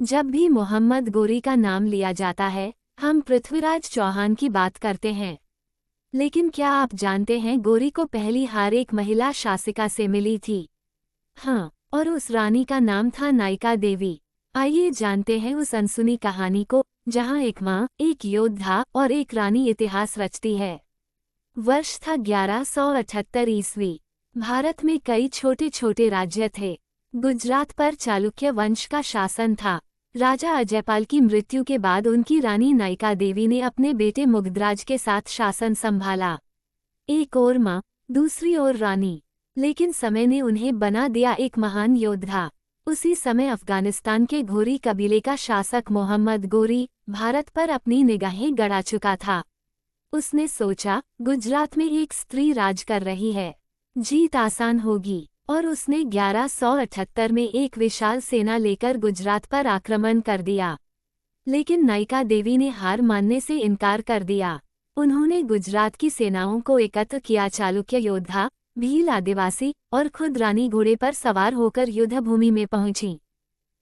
जब भी मोहम्मद गोरी का नाम लिया जाता है, हम पृथ्वीराज चौहान की बात करते हैं। लेकिन क्या आप जानते हैं गोरी को पहली हार एक महिला शासिका से मिली थी? हाँ, और उस रानी का नाम था नायिका देवी। आइए जानते हैं उस अनसुनी कहानी को, जहाँ एक माँ, एक योद्धा और एक रानी इतिहास रचती है। वर्ष था 1178 ईस्वी। भारत में कई छोटे छोटे राज्य थे। गुजरात पर चालुक्य वंश का शासन था। राजा अजयपाल की मृत्यु के बाद उनकी रानी नायिका देवी ने अपने बेटे मुग्धराज के साथ शासन संभाला। एक ओर माँ, दूसरी ओर रानी। लेकिन समय ने उन्हें बना दिया एक महान योद्धा। उसी समय अफगानिस्तान के घोरी कबीले का शासक मोहम्मद गोरी भारत पर अपनी निगाहें गड़ा चुका था। उसने सोचा, गुजरात में एक स्त्री राज कर रही है, जीत आसान होगी, और उसने 1178 में एक विशाल सेना लेकर गुजरात पर आक्रमण कर दिया। लेकिन नायिका देवी ने हार मानने से इनकार कर दिया। उन्होंने गुजरात की सेनाओं को एकत्र किया। चालुक्य योद्धा, भील आदिवासी और खुद रानी घोड़े पर सवार होकर युद्धभूमि में पहुंची।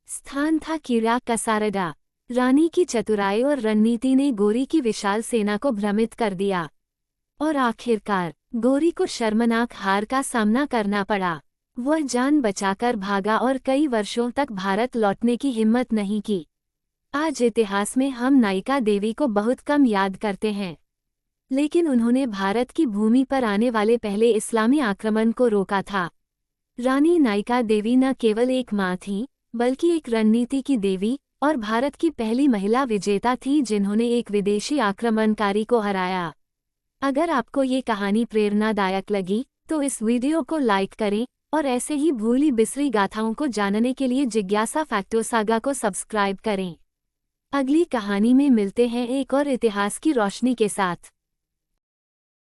स्थान था कीड़ा कसारडा। रानी की चतुराई और रणनीति ने गोरी की विशाल सेना को भ्रमित कर दिया, और आखिरकार गोरी को शर्मनाक हार का सामना करना पड़ा। वह जान बचाकर भागा और कई वर्षों तक भारत लौटने की हिम्मत नहीं की। आज इतिहास में हम नायिका देवी को बहुत कम याद करते हैं, लेकिन उन्होंने भारत की भूमि पर आने वाले पहले इस्लामी आक्रमण को रोका था। रानी नायिका देवी न केवल एक माँ थीं, बल्कि एक रणनीति की देवी और भारत की पहली महिला विजेता थी जिन्होंने एक विदेशी आक्रमणकारी को हराया। अगर आपको ये कहानी प्रेरणादायक लगी तो इस वीडियो को लाइक करें और ऐसे ही भूली बिसरी गाथाओं को जानने के लिए जिज्ञासा फैक्टो सागा को सब्सक्राइब करें। अगली कहानी में मिलते हैं एक और इतिहास की रोशनी के साथ।